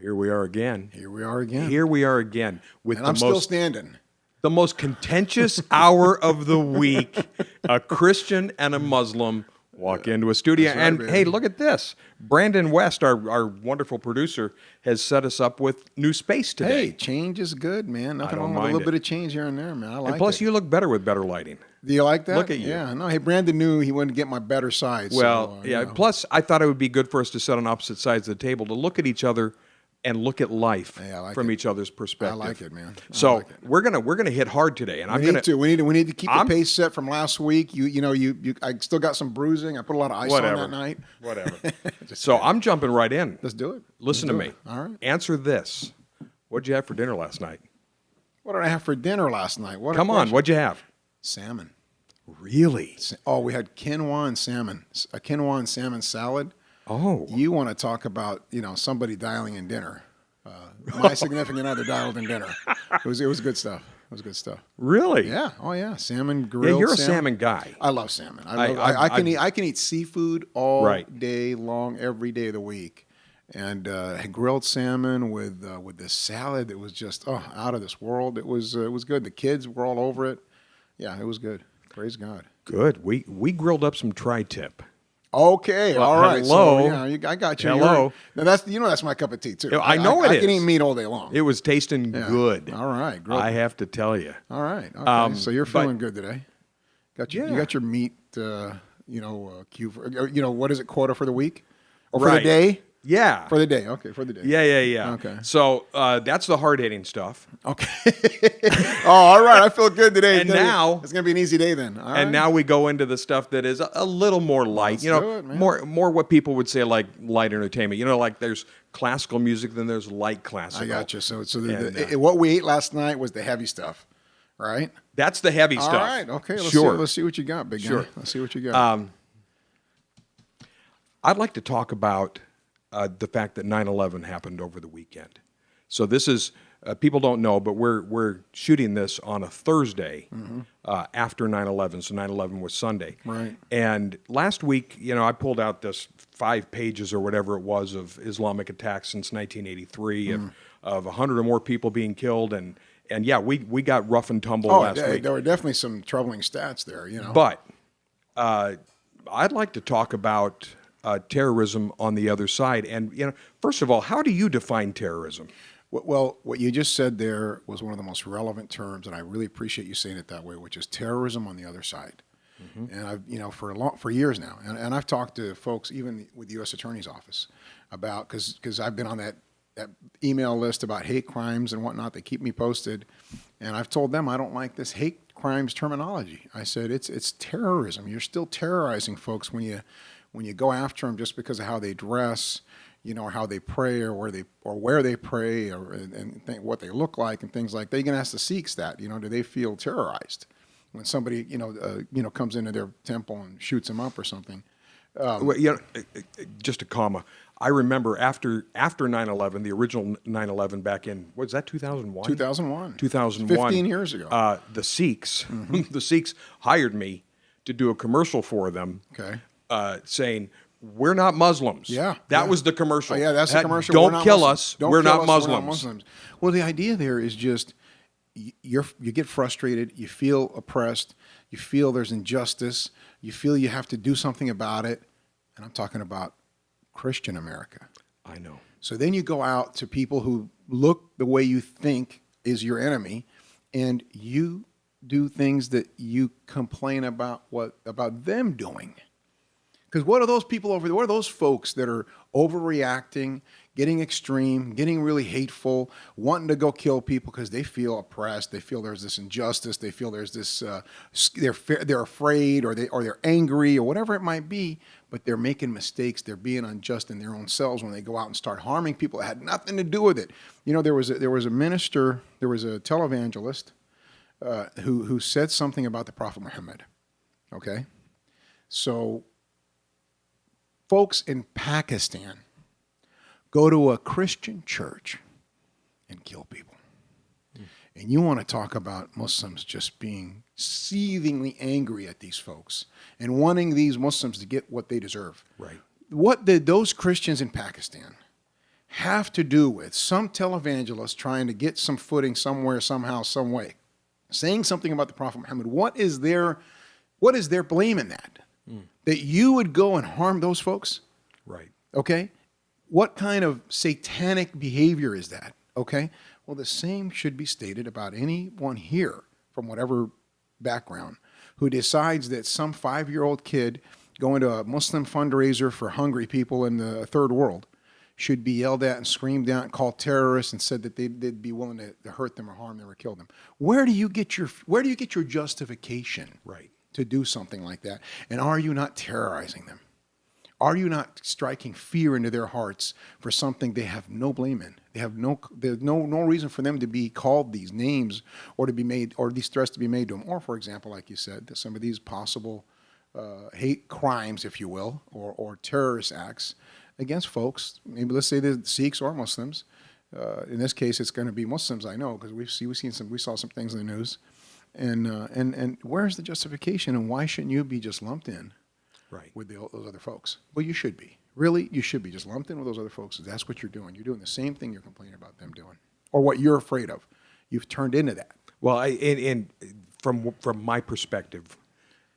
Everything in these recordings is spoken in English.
here we are again. Here we are again. Here we are again with And I'm still standing. the most contentious hour of the week. A Christian and a Muslim walk into a studio. That's right, and baby. hey, look at this. Brandon West, our wonderful producer, has set us up with new space today. Hey, change is good, man. Nothing don't wrong with a mind little it. bit of change here and there, man. I like and plus, it. you look better with better lighting. Do you like that? Look at you. Yeah. No, hey, Brandon knew he wanted to get my better side. Well, so, yeah. you know. Plus, I thought it would be good for us to sit on opposite sides of the table to look at each other and look at life Hey, I like from it. each other's perspective. I like it, man. I So like it. we're gonna hit hard today, and We need to keep the pace set from last week. I still got some bruising. I put a lot of ice Whatever. on that night. Whatever. So I'm jumping right in. Let's do it. Listen to me. All right. Answer this. What'd you have for dinner last night? What did I have for dinner last night? Come on, what'd you have? Salmon. Really? Oh, we had quinoa and salmon. A quinoa and salmon salad. Oh. You want to talk about somebody dialing in dinner? My significant other dialed in dinner. It was good stuff. It was good stuff. Really? Yeah. Oh yeah. Salmon grilled. Yeah, you're a salmon guy. I love salmon. I can eat seafood all Right. day long, every day of the week, and had grilled salmon with this salad that was just out of this world. It was good. The kids were all over it. Yeah, it was good. Praise God. Good. We grilled up some tri-tip. Okay, Well, all right. hello. So, I got you. Hello. Now that's my cup of tea too. I know it I can is. eat meat all day long. It was tasting Yeah. good. All right, I have to tell you. all right. Okay. So you're but- feeling good today. You got your meat. Cue for, what is it? Quota for the week or for the Right. day? Yeah. For the day. Okay, for the day. Yeah. Okay. So that's the hard-hitting stuff. Okay. Oh, all right. I feel good today. And now- it's gonna be an easy day then. All right. And now we go into the stuff that is a little more light. Let's do it, man. more what people would say like light entertainment. Like there's classical music, then there's light classical. I got you. So And, what we ate last night was the heavy stuff, right? That's the heavy stuff. All right. Okay. Let's see what you got, big guy. Sure. Let's see what you got. I'd like to talk about the fact that 9/11 happened over the weekend. So this is people don't know, but we're shooting this on a Thursday after 9/11. So 9/11 was Sunday. Right. And last week, I pulled out this 5 pages or whatever it was of Islamic attacks since 1983 of 100 or more people being killed, and yeah, we got rough and tumble last week. There were definitely some troubling stats there. But I'd like to talk about terrorism on the other side. And, first of all, how do you define terrorism? Well, what you just said there was one of the most relevant terms, and I really appreciate you saying it that way, which is terrorism on the other side. And I've, for years now, and I've talked to folks even with the U.S. Attorney's Office about because I've been on that email list about hate crimes and whatnot. They keep me posted, and I've told them I don't like this hate crimes terminology. I said it's terrorism. You're still terrorizing folks when you go after them just because of how they dress, or how they pray, or where they pray, what they look like, and things like that. You can ask the Sikhs that. Do they feel terrorized when somebody comes into their temple and shoots them up or something? Well, just a comma. I remember after 9/11, the original 9/11 back in, what was that, 2001? 2001. 2001. 15 years ago. The Sikhs, the Sikhs hired me to do a commercial for them. Okay. Saying, we're not Muslims. Yeah. That was the commercial. Oh, yeah, that's the commercial. Don't We're not kill Muslims. us. Don't We're kill not us. Muslims. We're not Muslims. Well, the idea there is just you get frustrated, you feel oppressed, you feel there's injustice, you feel you have to do something about it, and I'm talking about Christian America. I know. So then you go out to people who look the way you think is your enemy, and you do things that you complain about them doing. Because what are those people over there? What are those folks that are overreacting, getting extreme, getting really hateful, wanting to go kill people because they feel oppressed, they feel there's this injustice, they feel there's this they're afraid or they're angry or whatever it might be, but they're making mistakes, they're being unjust in their own selves when they go out and start harming people that had nothing to do with it. There was a minister, there was a televangelist who said something about the Prophet Muhammad. Okay, so folks in Pakistan go to a Christian church and kill people. And you want to talk about Muslims just being seethingly angry at these folks and wanting these Muslims to get what they deserve. Right. What did those Christians in Pakistan have to do with some televangelist trying to get some footing somewhere, somehow, some way, saying something about the Prophet Muhammad. What is their blame in that? That you would go and harm those folks? Right. Okay? What kind of satanic behavior is that? Okay? Well, the same should be stated about anyone here from whatever background who decides that some 5-year-old kid going to a Muslim fundraiser for hungry people in the third world should be yelled at and screamed at and called terrorists and said that they'd be willing to hurt them or harm them or kill them. Where do you get your justification Right. to do something like that? And are you not terrorizing them? Are you not striking fear into their hearts for something they have no blame in? There's no reason for them to be called these names or to be made, or these threats to be made to them. Or, for example, like you said, that some of these possible hate crimes, if you will, or terrorist acts against folks. Maybe let's say they're Sikhs or Muslims. In this case, it's going to be Muslims. I know because we saw some things in the news. And where's the justification, and why shouldn't you be just lumped in? Right. With those other folks? Well, you should be. Really, you should be just lumped in with those other folks. That's what you're doing. You're doing the same thing you're complaining about them doing, or what you're afraid of. You've turned into that. Well, from my perspective,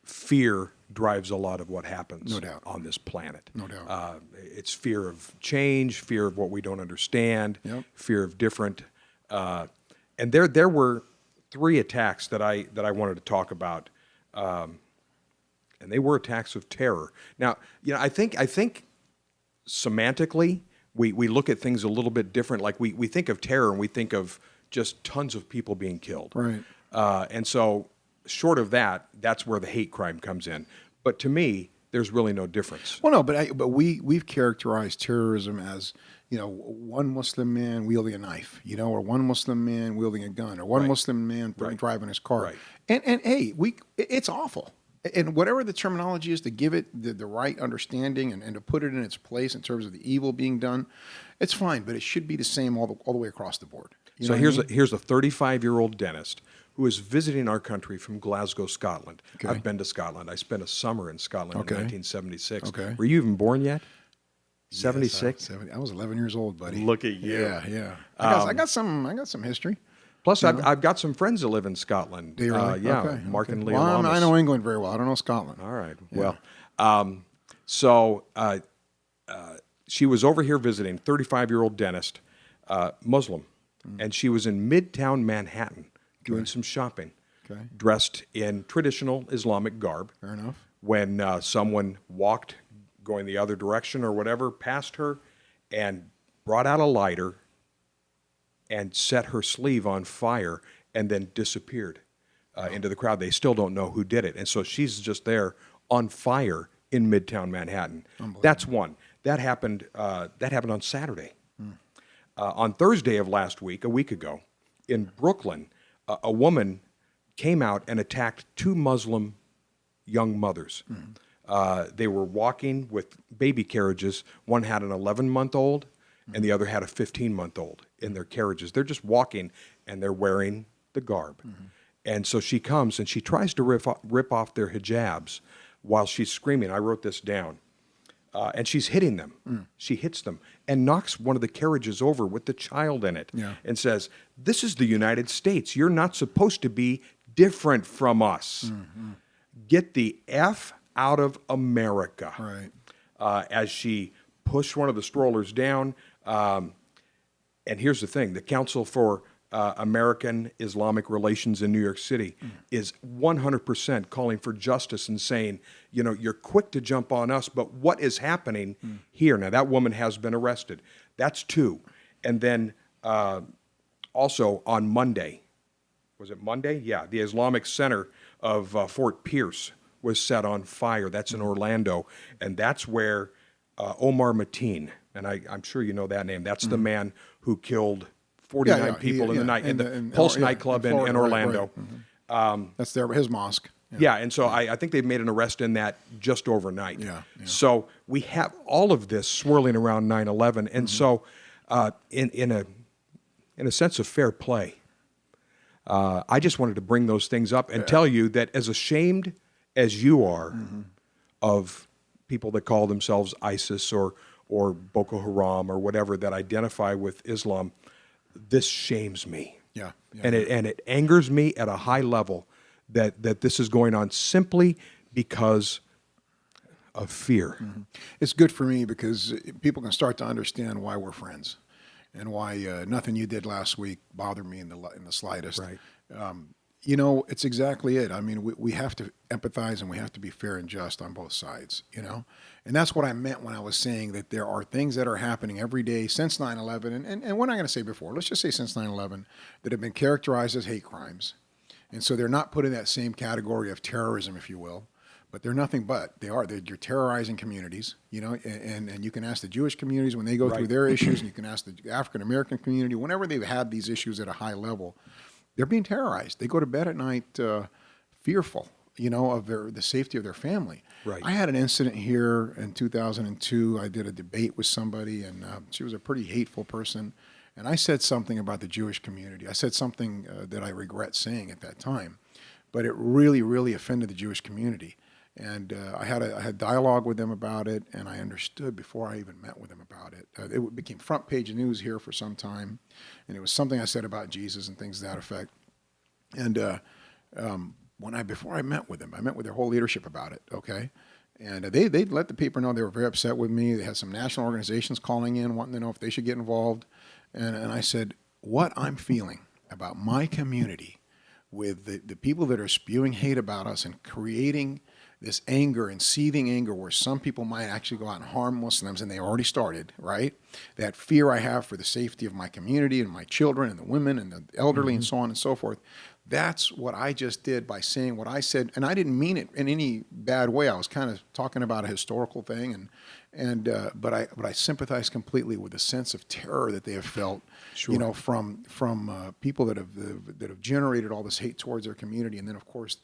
fear drives a lot of what happens No doubt. on this planet. No doubt. It's fear of change, fear of what we don't understand, Yep. fear of different. And there were 3 attacks that I wanted to talk about. And they were attacks of terror. Now, I think semantically, we look at things a little bit different. Like we think of terror and we think of just tons of people being killed. Right. And so short of that, that's where the hate crime comes in. But to me, there's really no difference. Well, no, but we've characterized terrorism as, one Muslim man wielding a knife, or one Muslim man wielding a gun, or one Right. Muslim man Right. driving his car. Right. And hey, it's awful. And whatever the terminology is to give it the right understanding and to put it in its place in terms of the evil being done, it's fine. But it should be the same all the way across the board. You So know here's what I mean? here's a 35-year-old dentist who is visiting our country from Glasgow, Scotland. Okay. I've been to Scotland. I spent a summer in Scotland Okay. in 1976. Okay. Were you even born yet? Yes, 76? I was 11 years old, buddy. Look at you. Yeah. I got some history. Plus, I've got some friends that live in Scotland. Do you really? Yeah, Okay, Mark okay. and Leah Well, Lamas. I know England very well. I don't know Scotland. All right. Yeah. Well, so she was over here visiting, 35-year-old dentist, Muslim, and she was in Midtown Manhattan doing some shopping, Okay. dressed in traditional Islamic garb. Fair enough. When someone walked going the other direction or whatever past her and brought out a lighter and set her sleeve on fire and then disappeared into the crowd. They still don't know who did it. And so she's just there on fire in Midtown Manhattan. That's one. That happened on Saturday. On Thursday of last week, a week ago, in Brooklyn, a woman came out and attacked 2 Muslim young mothers. They were walking with baby carriages. One had an 11-month-old, and the other had a 15-month-old in their carriages. They're just walking, and they're wearing the garb. And so she comes, and she tries to rip off their hijabs while she's screaming. I wrote this down. And she's hitting them. She hits them and knocks one of the carriages over with the child in it and says, "This is the United States. You're not supposed to be different from us. Get the F out of America." Right. As she pushed one of the strollers down. And here's the thing. The Council for American Islamic Relations in New York City is 100% calling for justice and saying, you're quick to jump on us, but what is happening here? Now, that woman has been arrested. That's 2. And then also on Monday, was it Monday? Yeah, the Islamic Center of Fort Pierce was set on fire. That's in Orlando. And that's where Omar Mateen, and I'm sure you know that name, that's the man who killed 49 people in the night in the Pulse nightclub in Florida, Orlando. Right. That's his mosque. Yeah, and so I think they've made an arrest in that just overnight. Yeah. So we have all of this swirling around 9/11, and so in a sense of fair play, I just wanted to bring those things up and tell you that as ashamed as you are of people that call themselves ISIS or or Boko Haram or whatever that identify with Islam, this shames me. Yeah, yeah, And it angers me at a high level that this is going on simply because of fear. It's good for me because people can start to understand why we're friends, and why nothing you did last week bothered me in the slightest. Right. You know, it's exactly it. I mean, we have to empathize, and we have to be fair and just on both sides, you know? And that's what I meant when I was saying that there are things that are happening every day since 9/11, and we're not going to say before, let's just say since 9/11, that have been characterized as hate crimes. And so they're not put in that same category of terrorism, if you will, but they're nothing but. You're terrorizing communities, you know, and you can ask the Jewish communities when they go through Right. their issues, and you can ask the African American community, whenever they've had these issues at a high level, they're being terrorized. They go to bed at night fearful, you know, of the safety of their family. Right. I had an incident here in 2002. I did a debate with somebody, and she was a pretty hateful person. And I said something about the Jewish community. I said something that I regret saying at that time, but it really, really offended the Jewish community. And I had dialogue with them about it, and I understood before I even met with them about it. It became front page news here for some time, and it was something I said about Jesus and things to that effect. And before I met with them, I met with their whole leadership about it. Okay, and they let the people know they were very upset with me. They had some national organizations calling in, wanting to know if they should get involved. And I said, what I'm feeling about my community, with the people that are spewing hate about us and creating this anger and seething anger where some people might actually go out and harm Muslims, and they already started, right? That fear I have for the safety of my community and my children and the women and the elderly and so on and so forth. That's what I just did by saying what I said, and I didn't mean it in any bad way. I was kind of talking about a historical thing, but I sympathize completely with the sense of terror that they have felt, Sure. you know, from people that have generated all this hate towards their community, and then of course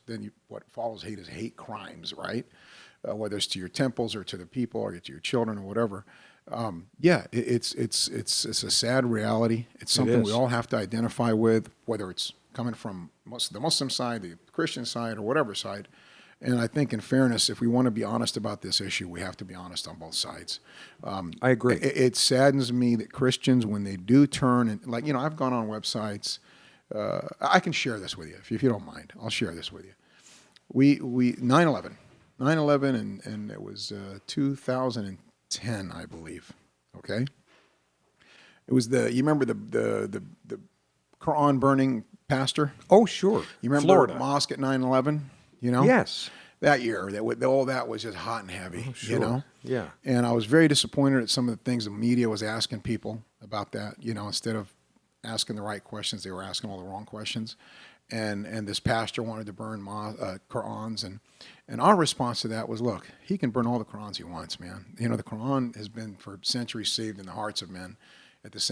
what follows hate is hate crimes, right? Whether it's to your temples or to the people or to your children or whatever. It's a sad reality. It's something we all have to identify with, whether it's coming from the Muslim side, the Christian side, or whatever side. And I think, in fairness, if we want to be honest about this issue, we have to be honest on both sides. I agree. It saddens me that Christians, when they do turn, and like, you know, I've gone on websites. I can share this with you if you don't mind. I'll share this with you. We 9/11, and it was 2010, I believe. Okay. It was you remember the Quran burning pastor? Oh, sure. You remember Florida. the mosque at 9/11? You know? Yes. That year, all that was just hot and heavy, Sure. you know? Yeah. And I was very disappointed at some of the things the media was asking people about that, you know, instead of asking the right questions, they were asking all the wrong questions. And this pastor wanted to burn Qurans, and our response to that was, look, he can burn all the Qurans he wants, man. You know, the Quran has been for centuries saved in the hearts of men,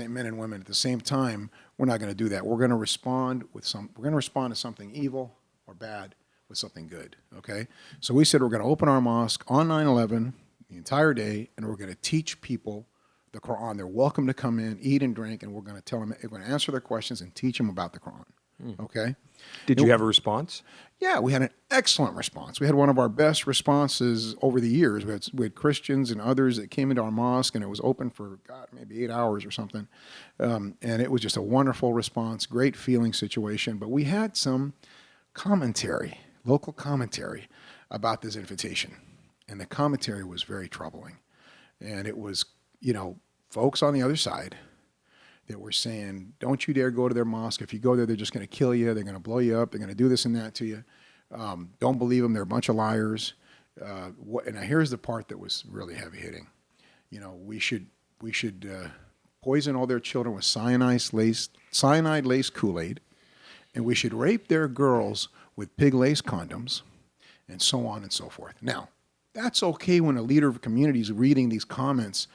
men and women. At the same time, we're not going to do that. We're going to respond to something evil or bad with something good, okay? So we said we're going to open our mosque on 9/11 the entire day, and we're going to teach people the Quran. They're welcome to come in, eat and drink, and we're going to tell them, we're going to answer their questions and teach them about the Quran, okay? Did you have a response? Yeah, we had an excellent response. We had one of our best responses over the years. We had Christians and others that came into our mosque, and it was open for, God, maybe 8 hours or something. And it was just a wonderful response, great feeling situation. But we had some local commentary about this invitation. And the commentary was very troubling. And it was, you know, folks on the other side that were saying, don't you dare go to their mosque. If you go there, they're just going to kill you. They're going to blow you up. They're going to do this and that to you. Don't believe them. They're a bunch of liars. And now here's the part that was really heavy hitting. You know, we should poison all their children with cyanide-laced Kool-Aid, and we should rape their girls with pig-laced condoms, and so on and so forth. Now, that's okay when a leader of a community is reading these comments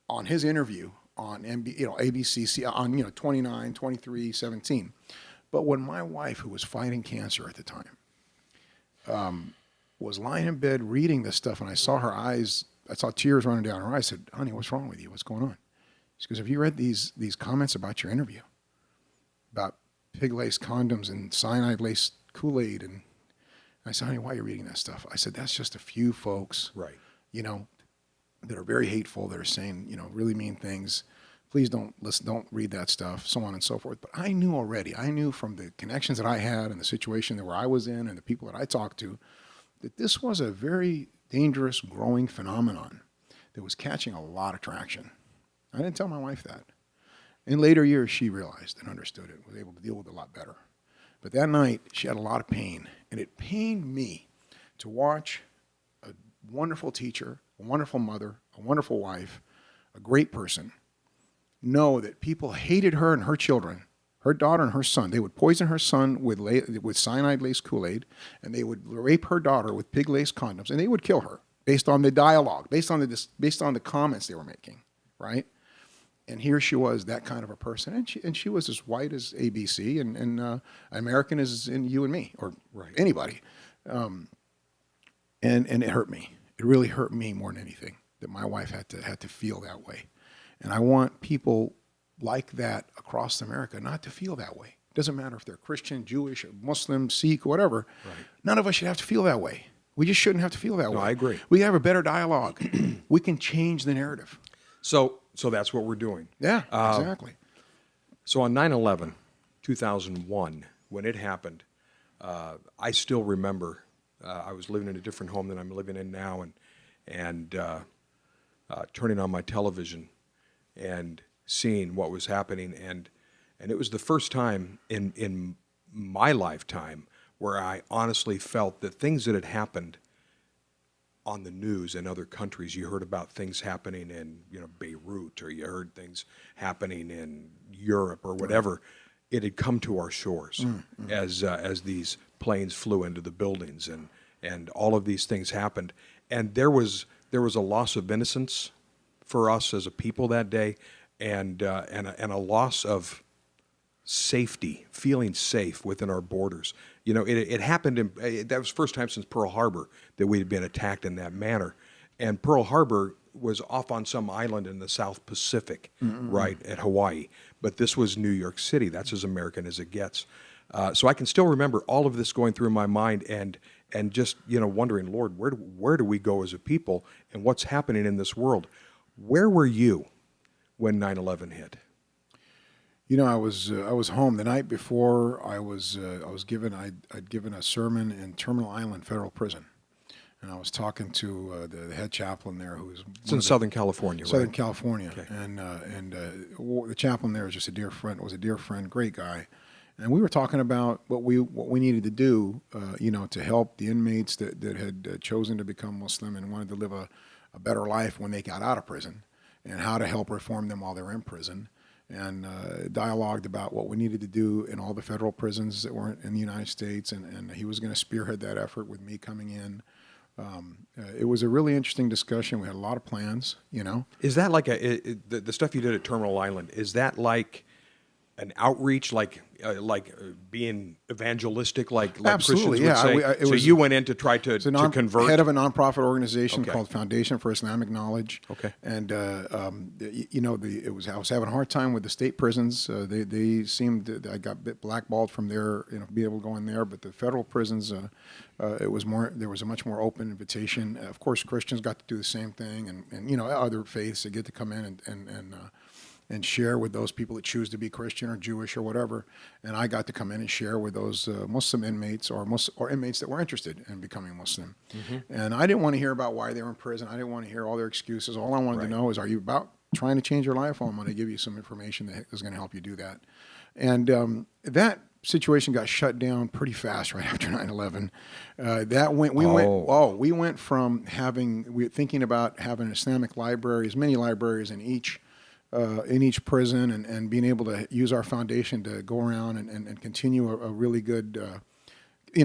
on his interview on ABC, on 29, 23, 17. But when my wife, who was fighting cancer at the time, was lying in bed reading this stuff, and I saw her eyes, I saw tears running down her eyes. I said, honey, what's wrong with you? What's going on? She goes, have you read these comments about your interview? About pig-laced condoms and cyanide-laced Kool-Aid? And I said, honey, why are you reading that stuff? I said, that's just a few folks, Right. you know, that are very hateful, that are saying, really mean things. Please don't listen, don't read that stuff, so on and so forth. But I knew already, from the connections that I had and the situation that where I was in and the people that I talked to, that this was a very dangerous, growing phenomenon that was catching a lot of traction. I didn't tell my wife that. In later years, she realized and understood it, was able to deal with it a lot better. But that night, she had a lot of pain, and it pained me to watch a wonderful teacher, a wonderful mother, a wonderful wife, a great person, know that people hated her and her children, her daughter and her son. They would poison her son with cyanide-laced Kool-Aid, and they would rape her daughter with pig-laced condoms, and they would kill her based on the dialogue, based on the comments they were making, right? And here she was, that kind of a person, and she was as white as ABC, and American as in you and me, or anybody. And it hurt me. It really hurt me more than anything that my wife had to feel that way. And I want people like that across America not to feel that way. It doesn't matter if they're Christian, Jewish, Muslim, Sikh, whatever. Right. None of us should have to feel that way. We just shouldn't have to feel that way. I agree. We have a better dialogue. We can change the narrative. So that's what we're doing. Yeah, exactly. So on 9/11, 2001, when it happened, I still remember I was living in a different home than I'm living in now, and turning on my television and seeing what was happening, and it was the first time in my lifetime where I honestly felt that things that had happened on the news in other countries, you heard about things happening in Beirut, or you heard things happening in Europe or whatever. It had come to our shores as these planes flew into the buildings, and all of these things happened, and there was a loss of innocence for us as a people that day, and a loss of safety, feeling safe within our borders. It happened that was the first time since Pearl Harbor that we had been attacked in that manner. And Pearl Harbor was off on some island in the South Pacific, right, at Hawaii. But this was New York City. That's as American as it gets. So I can still remember all of this going through my mind, and just wondering, Lord, where do we go as a people, and what's happening in this world? Where were you when 9/11 hit? I was home the night before. I'd given a sermon in Terminal Island Federal Prison, and I was talking to the head chaplain there, who's in Southern California. Southern right? California, Okay. and the chaplain there is just a dear friend. Was a dear friend, great guy, and we were talking about what we needed to do, to help the inmates that had chosen to become Muslim and wanted to live a better life when they got out of prison, and how to help reform them while they're in prison. And dialogued about what we needed to do in all the federal prisons that were in the United States, and he was going to spearhead that effort with me coming in. It was a really interesting discussion. We had a lot of plans, Is that like the stuff you did at Terminal Island, is that like an outreach, like being evangelistic, like Absolutely, Christians would say? So you went in to try to convert? Head of a nonprofit organization Okay. called Foundation for Islamic Knowledge. Okay. And I was having a hard time with the state prisons. They seemed I got a bit blackballed from there, be able to go in there. But the federal prisons, there was a much more open invitation. Of course, Christians got to do the same thing, and other faiths that get to come in and share with those people that choose to be Christian or Jewish or whatever. And I got to come in and share with those Muslim inmates or inmates that were interested in becoming Muslim. And I didn't want to hear about why they were in prison. I didn't want to hear all their excuses. All I wanted to know is, are you about trying to change your life? Well, I'm going to give you some information that is going to help you do that. And that situation got shut down pretty fast right after 9/11. We went from thinking about having an Islamic library, as many libraries in each prison, and being able to use our foundation to go around and continue a really good,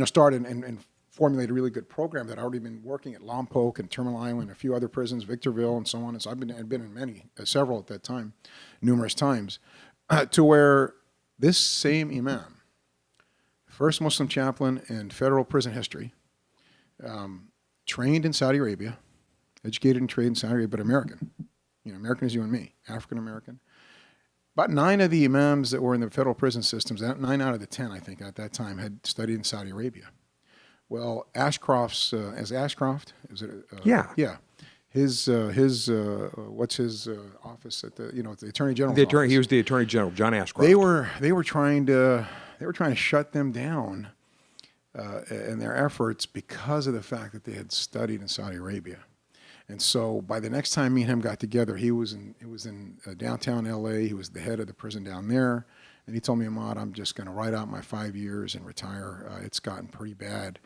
start and formulate a really good program that I'd already been working at Lompoc and Terminal Island, a few other prisons, Victorville, and so on. And so I'd been in several at that time, numerous times, to where this same imam, first Muslim chaplain in federal prison history, trained in Saudi Arabia, educated and trained in Saudi Arabia, but American. American as you and me, African American. About 9 of the imams that were in the federal prison systems, 9 out of the 10, I think, at that time, had studied in Saudi Arabia. Well, Ashcroft, is it? Yeah. what's his office at the Attorney General's The attorney, office. he was the Attorney General, John Ashcroft. They were trying to shut them down in their efforts because of the fact that they had studied in Saudi Arabia. And so by the next time me and him got together, he was in downtown L.A. He was the head of the prison down there, and he told me, Emad, I'm just going to write out my 5 years and retire. It's gotten pretty bad.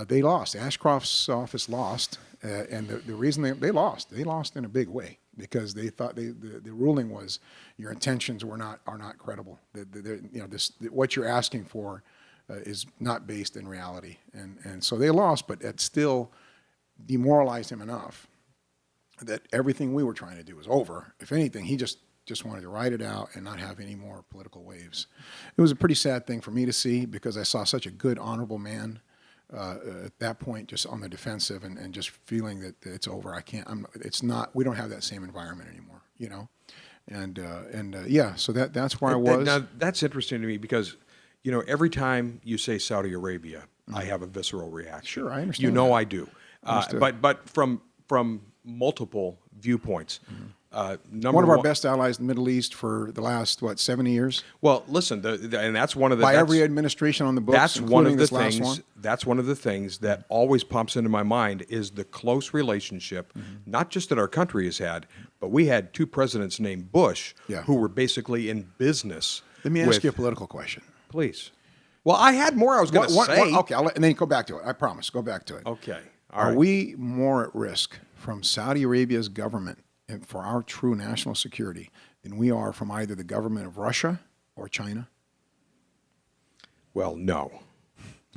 They lost. Ashcroft's office lost, and the reason they lost in a big way because they thought the ruling was your intentions are not credible. What you're asking for is not based in reality, and so they lost, but it still demoralized him enough that everything we were trying to do was over. If anything, he just wanted to ride it out and not have any more political waves. It was a pretty sad thing for me to see because I saw such a good, honorable man at that point, just on the defensive and just feeling that it's over. We don't have that same environment anymore, so that's where I was. Now, that's interesting to me because, every time you say Saudi Arabia, I have a visceral reaction. Sure, I understand. I do. But from multiple viewpoints. One of our best allies in the Middle East for the last 70 years. Well, listen, and that's one of the by every administration on the books. That's one of the this last things. one. That's one of the things that always pops into my mind is the close relationship, not just that our country has had, but we had two presidents named Bush who were basically in business. Let me ask you a political question, please. Well, I had more I was going to say. Okay, and then go back to it. I promise. Go back to it. Okay. Are we more at risk from Saudi Arabia's government and for our true national security than we are from either the government of Russia or China? Well, no.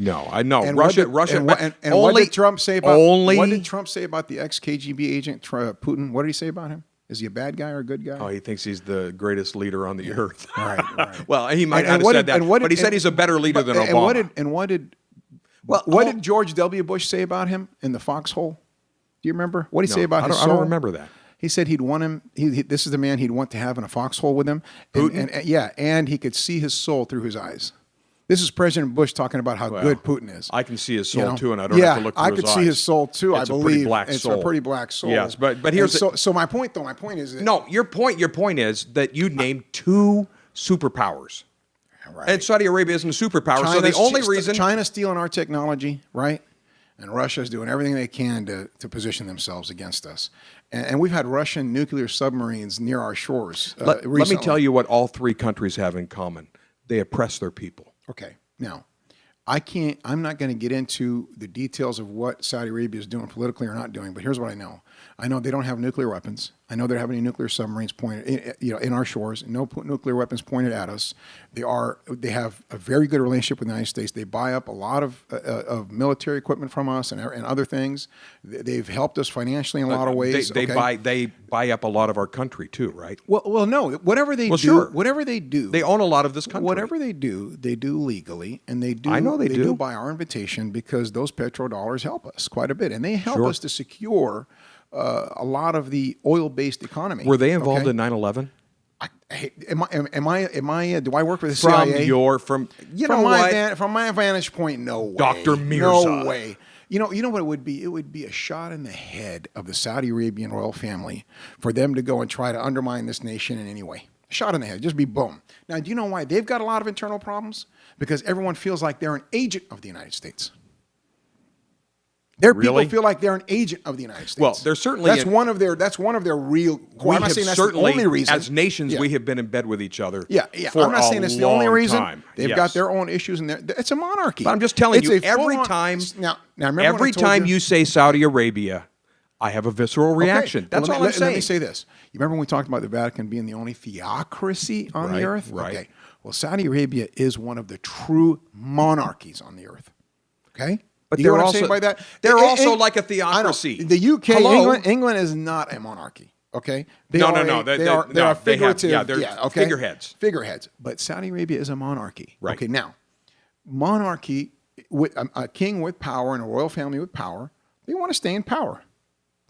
I know. And Russia. what did Trump say about the ex-KGB agent Putin? What did he say about him? Is he a bad guy or a good guy? Oh, he thinks he's the greatest leader on the earth. Right. Well, he might not have said that, but he said he's a better leader than Obama. What did George W. Bush say about him in the foxhole? Do you remember? What did he say about his soul? I don't remember that. He said he'd want him. This is the man he'd want to have in a foxhole with him. And he could see his soul through his eyes. This is President Bush talking about how good Putin is. I can see his soul too, and I don't have to look through his eyes. I could see his soul too. It's I believe it's a pretty black soul. Yes, but here's so my point though. My point is that your point is that you named two superpowers. Right. And Saudi Arabia isn't a superpower, so the only reason China's stealing our technology, right? And Russia's doing everything they can to position themselves against us. And we've had Russian nuclear submarines near our shores Let me tell you what all three countries have in common. They oppress their people. Okay. Now, I'm not going to get into the details of what Saudi Arabia is doing politically or not doing, but here's what I know. I know they don't have nuclear weapons. I know they don't have any nuclear submarines pointed, in our shores. No nuclear weapons pointed at us. They have a very good relationship with the United States. They buy up a lot of military equipment from us and other things. They've helped us financially in a lot of ways. They buy up a lot of our country too, right? Well, no. Whatever they do, sure. Whatever they do, they own a lot of this country. Whatever they do legally, and they do. I know they do by our invitation because those petrodollars help us quite a bit, and they help us to secure a lot of the oil-based economy. Were they involved in 9/11? Am I? Do I work for the CIA? From my vantage point, no way. Dr. Mirza. No way. You know what it would be? It would be a shot in the head of the Saudi Arabian royal family for them to go and try to undermine this nation in any way. A shot in the head, just be boom. Now, do you know why they've got a lot of internal problems? Because everyone feels like they're an agent of the United States. Their people feel like they're an agent of the United States. Well, they're certainly that's one of their real. I'm not saying that's the only reason. As nations, we have been in bed with each other. Yeah. For I'm not saying it's the only reason. Time. They've got their own issues, and it's a monarchy. But I'm just telling you, every time you say Saudi Arabia, I have a visceral reaction. That's all I'm saying. Let me say this. You remember when we talked about the Vatican being the only theocracy on the earth? Right. Okay. Well, Saudi Arabia is one of the true monarchies on the earth. Okay. But you know what I'm saying by that? They're also like a theocracy. The UK, England is not a monarchy. Okay. They are figurative. They're figureheads. Figureheads. But Saudi Arabia is a monarchy. Right. Okay. Now, monarchy, with a king with power and a royal family with power, they want to stay in power.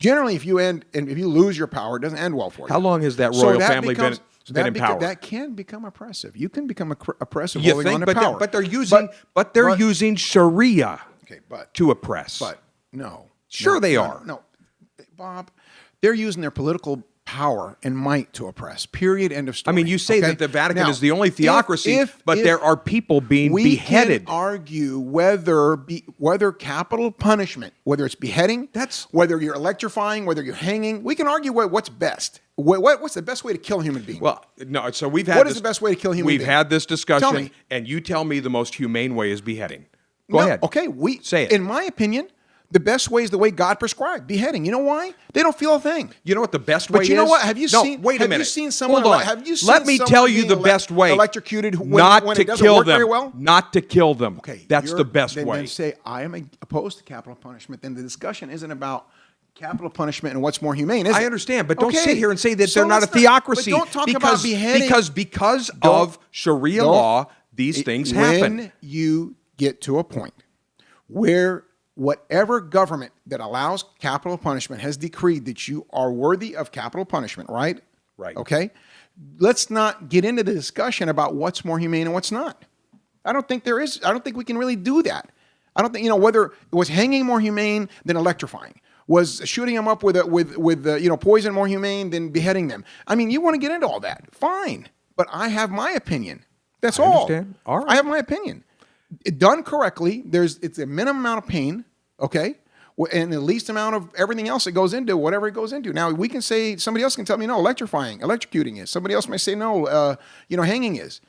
Generally, if you lose your power, it doesn't end well for you. How long has that royal family been in power? That can become oppressive. You can become oppressive you holding think, on to power. But they're using Sharia to oppress. But no. Sure they are. No. Bob, They're using their political power and might to oppress. Period. End of story. I mean, you say Okay? that the Vatican Now, is the only theocracy, but if there are people being we beheaded. can argue whether capital punishment, whether it's beheading, whether you're electrifying, whether you're hanging, we can argue what's best. What's the best way to kill a human being? Well, no. So we've had. What is the best way to kill a human being? We've had this discussion, Tell me. and you tell me the most humane way is beheading. Go ahead. Okay, say it. In my opinion, the best way is the way God prescribed, beheading. You know why? They don't feel a thing. You know what the best way is? But you know what? Have you No, seen? wait a have minute. you seen someone? Hold on. Have you seen Let me someone tell you being the best way. Electrocuted when not when to it doesn't kill work them. very well? Not to kill them. Okay, that's the best way. Then say I am opposed to capital punishment. Then the discussion isn't about capital punishment and what's more humane. Is I it? understand, but don't Okay. sit here and say that So they're not a let's not- theocracy. But don't talk about beheading. Because of Sharia law, these things happen. When you get to a point where whatever government that allows capital punishment has decreed that you are worthy of capital punishment, right? Right. Okay. Let's not get into the discussion about what's more humane and what's not. I don't think there is. I don't think we can really do that. I don't think, whether it was hanging more humane than electrifying. Was shooting them up with poison more humane than beheading them? I mean, you want to get into all that, fine. But I have my opinion. That's I all. understand. All right. I have my opinion. Done correctly, it's a minimum amount of pain, okay, and the least amount of everything else that goes into whatever it goes into. Now we can say somebody else can tell me no, electrocuting is. Somebody else may say no, hanging is,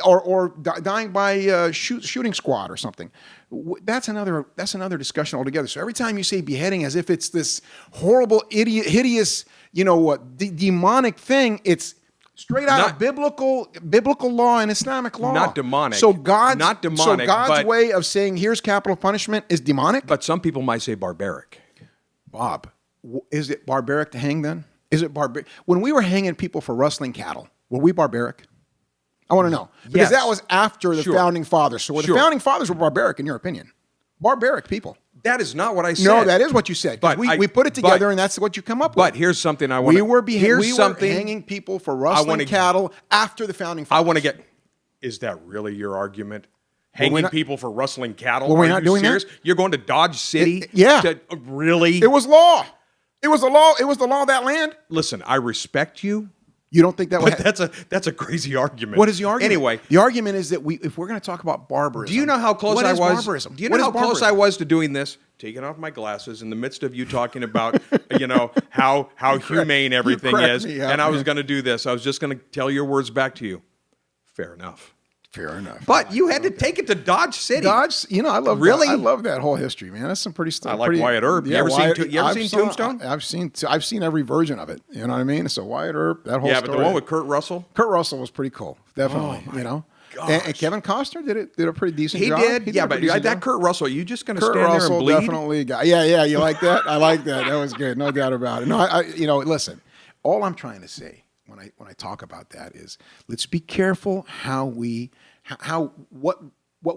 or dying by shooting squad or something. That's another discussion altogether. So every time you say beheading as if it's this horrible, hideous, demonic thing, it's straight out of biblical law and Islamic law. Not demonic. So God's but, way of saying here's capital punishment is demonic. But some people might say barbaric. Bob, is it barbaric to hang then? Is it barbaric? When we were hanging people for rustling cattle, were we barbaric? I want to know. Because that was after the founding fathers. So the founding fathers were barbaric in your opinion? Barbaric people. That is not what I said. No, that is what you said. But we put it together, and that's what you come up with. But here's something I want to... We were hanging people for rustling cattle after the founding fathers. I want to get... Is that really your argument? Hanging people for rustling cattle? Were we not doing that? You're going to Dodge City? Yeah. Really? It was law. It was the law. It was the law of that land. Listen, I respect you. You don't think that was... But that's a crazy argument. What is the argument? Anyway. The argument is that if we're going to talk about barbarism... Do you know how close I was... barbarism? Do you know how close I was to doing this? Taking off my glasses in the midst of you talking about, how humane everything is. And I was going to do this. I was just going to tell your words back to you. Fair enough. Fair enough. But you had to take it to Dodge City. Dodge, I love really. I love that whole history, man. That's some pretty stuff. I like Wyatt Earp. Yeah, you ever seen Tombstone? I've seen every version of it. You know what I mean? So Wyatt Earp, that whole story. Yeah, but the one with Kurt Russell. Kurt Russell was pretty cool. Definitely. And Kevin Costner did a pretty decent job. He did. Yeah, but that Kurt Russell, you just going to stand Russell there and bleed? Definitely. Yeah. You like that? I like that. That was good. No doubt about it. No, listen. All I'm trying to say when I talk about that is let's be careful what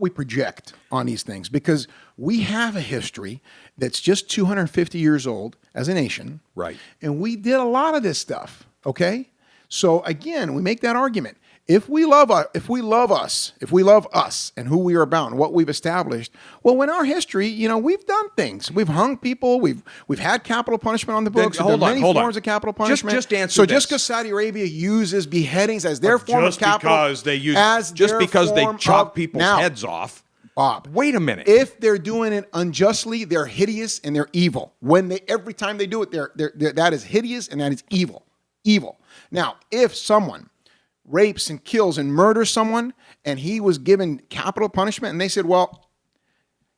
we project on these things, because we have a history that's just 250 years old as a nation. Right. And we did a lot of this stuff. Okay. So again, we make that argument. If we love us and who we are about and what we've established, well, in our history, we've done things. We've hung people. We've had capital punishment on the books. There are many forms of capital punishment. Just answer so this. Just because Saudi Arabia uses beheadings as their form of capital, just because they chop people's heads off. Bob, wait a minute. If they're doing it unjustly, they're hideous and they're evil. Every time they do it, that is hideous and that is evil. Evil. Now, if someone rapes and kills and murders someone, and he was given capital punishment, and they said, well,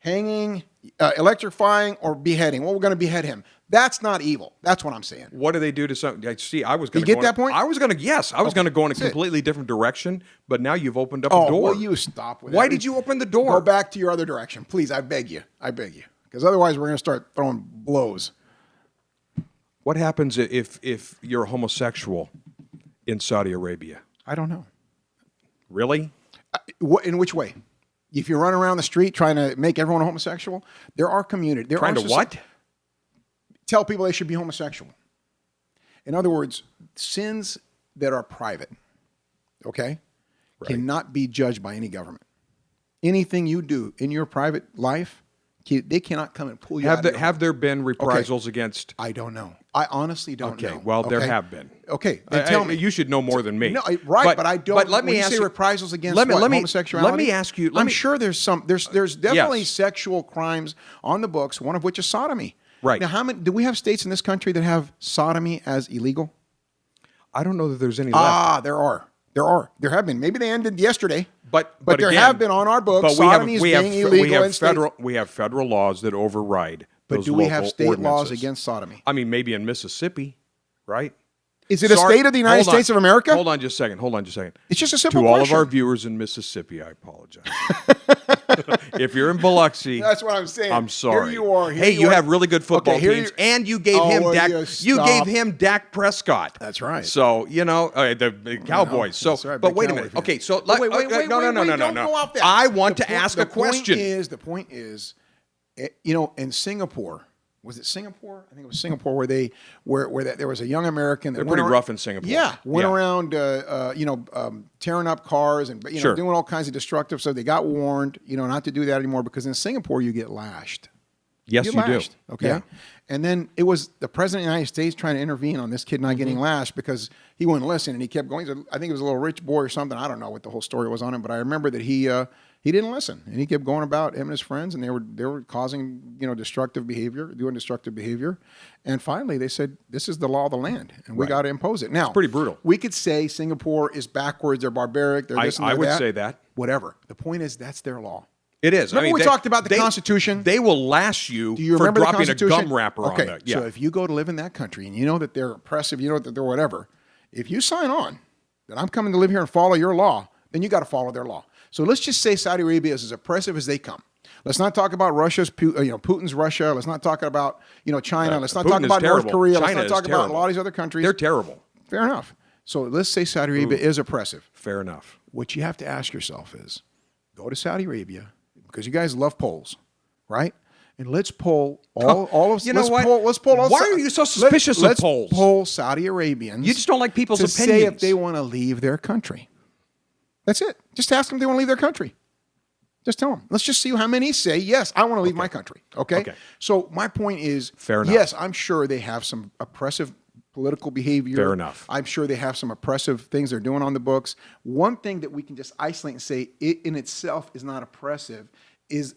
hanging, electrifying, or beheading, well, we're going to behead him. That's not evil. That's what I'm saying. What do they do to some... See, I was going to... You get that point? I was going to go in a completely different direction, but now you've opened up a door. Well, you stop with that. Why did you open the door? Go back to your other direction. Please, I beg you. Because otherwise we're going to start throwing blows. What happens if you're a homosexual in Saudi Arabia? I don't know. Really? In which way? If you run around the street trying to make everyone a homosexual, there are communities. Trying to what? Tell people they should be homosexual. In other words, sins that are private, okay, cannot be judged by any government. Anything you do in your private life They cannot come and pull you out of your Have there been reprisals against? I don't know. I honestly don't know. Okay, well, there have been. Okay, then tell me. You should know more than me. No, right, but I don't. But let me when ask you say reprisals against homosexuality. Let me ask you. I'm sure there's definitely Yes. sexual crimes on the books. One of which is sodomy. Right. Now, how many do we have states in this country that have sodomy as illegal? I don't know that there's any left. Ah, there are. There have been. Maybe they ended yesterday. But there again, have been on our books. Sodomy is being illegal in states. We have federal laws that override. But those do we have local state laws ordinances. against sodomy? I mean, maybe in Mississippi, right? Is it a state of the United States of America? Hold on just a second. It's just a simple To all of question. our viewers in Mississippi, I apologize. If you're in Biloxi, That's what I'm saying. I'm sorry. Here you are. Hey, you have really good football teams, and you gave him will Dak. you gave him Dak Prescott. That's right. So the Cowboys. that's right, but big wait a Cowboy minute. fan. Okay, so Wait, no. don't go off that. I want to The point- ask a question. The point is, in Singapore. Was it Singapore? I think it was Singapore where there was a young American that They're went pretty around, rough in Singapore. went around tearing up cars and Sure. doing all kinds of destructive stuff. They got warned not to do that anymore because in Singapore you get lashed. Yes, you do. Lashed, okay. Yeah. And then it was the president of the United States trying to intervene on this kid not getting lashed because he wouldn't listen and he kept going. I think it was a little rich boy or something. I don't know what the whole story was on him, but I remember that he didn't listen and he kept going about him and his friends and they were causing doing destructive behavior. And finally they said this is the law of the land and we got to impose it. Now, It's pretty brutal. We could say Singapore is backwards, they're barbaric, they're this and I they're would that. say that. Whatever. The point is that's their law. It is. Remember we talked about the Constitution? They will lash you, Do you for remember the dropping a Constitution? gum wrapper on Okay, that. Yeah. so if you go to live in that country and you know that they're oppressive, you know that they're whatever, if you sign on that I'm coming to live here and follow your law, then you got to follow their law. So let's just say Saudi Arabia is as oppressive as they come. Let's not talk about Putin's Russia. Let's not talk about China. Let's not Putin talk is about North terrible. Korea. China Let's not is talk about a terrible. lot of these other countries. They're terrible. Fair enough. So let's say Saudi Arabia is oppressive. Fair enough. What you have to ask yourself is, go to Saudi Arabia because you guys love polls, right? And let's poll all of. You know let's what? Poll, let's poll. All Why are you so suspicious of let's polls? Poll Saudi Arabians. You just don't like people's to say opinions. if they want to leave their country. That's it. Just ask them if they want to leave their country. Just tell them. Let's just see how many say yes. I want to leave my country. Okay. So my point is, Fair enough. yes, I'm sure they have some oppressive political behavior. Fair enough. I'm sure they have some oppressive things they're doing on the books. One thing that we can just isolate and say it in itself is not oppressive is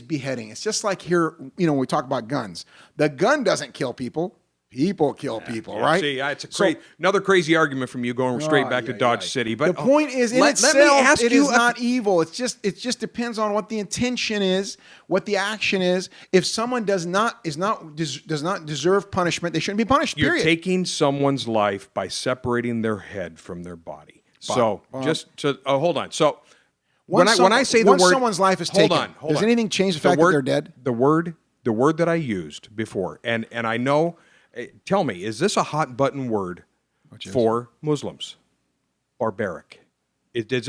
beheading. It's just like here, when we talk about guns. The gun doesn't kill people. People kill people, right? See, it's another crazy argument from you going straight back to Dodge City. But the point is, in itself, it is not evil. It just depends on what the intention is, what the action is. If someone does not deserve punishment, they shouldn't be punished. You're Period. taking someone's life by separating their head from their body. Hold on. So when I say the word, once someone's life is taken, does anything change the fact that they're dead? The word that I used before, and I know. Tell me, is this a hot button word for Muslims? Barbaric. Does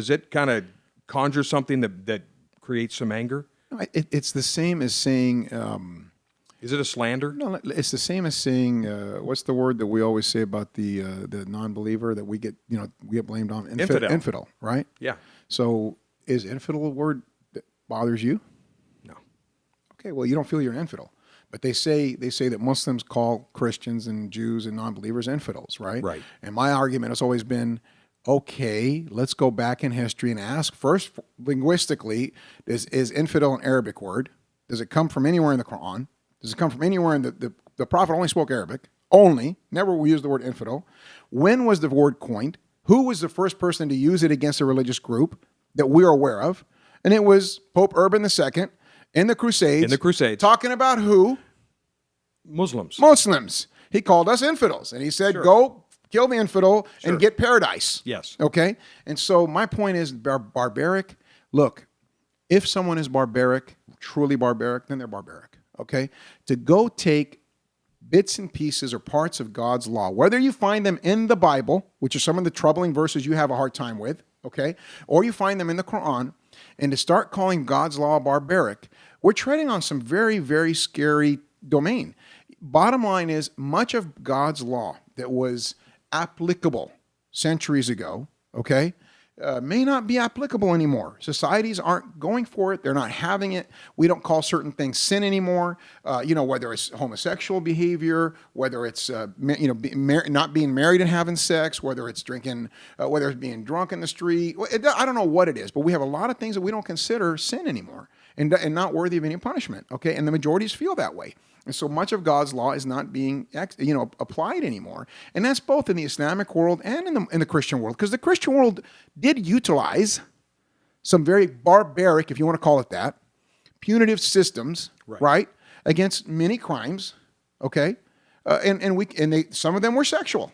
it kind of conjure something that creates some anger? No, it's the same as saying. Is it a slander? No, it's the same as saying. What's the word that we always say about the non-believer that we get blamed on? Infidel, right? Yeah. So is infidel a word that bothers you? No. Okay, well, you don't feel you're an infidel. But they say that Muslims call Christians and Jews and non-believers infidels, right? Right. And my argument has always been, okay, let's go back in history and ask first, linguistically, is infidel an Arabic word? Does it come from anywhere in the Quran? Does it come from anywhere in the Prophet only spoke Arabic? Only. Never will use the word infidel. When was the word coined? Who was the first person to use it against a religious group that we are aware of? And it was Pope Urban II in the Crusades. Talking about who? Muslims. He called us infidels. And he said, go kill the infidel and get paradise. Yes. Okay? And so my point is barbaric. Look, if someone is barbaric, truly barbaric, then they're barbaric. Okay? To go take bits and pieces or parts of God's law, whether you find them in the Bible, which are some of the troubling verses you have a hard time with, okay, or you find them in the Quran, and to start calling God's law barbaric, we're treading on some very, very scary domain. Bottom line is, much of God's law that was applicable centuries ago, okay, may not be applicable anymore. Societies aren't going for it. They're not having it. We don't call certain things sin anymore. Whether it's homosexual behavior, whether it's not being married and having sex, whether it's drinking, whether it's being drunk in the street. I don't know what it is, but we have a lot of things that we don't consider sin anymore and not worthy of any punishment. Okay, and the majorities feel that way. And so much of God's law is not being applied anymore. And that's both in the Islamic world and in the Christian world. Because the Christian world did utilize some very barbaric, if you want to call it that, punitive systems, right, against many crimes, okay? Some of them were sexual.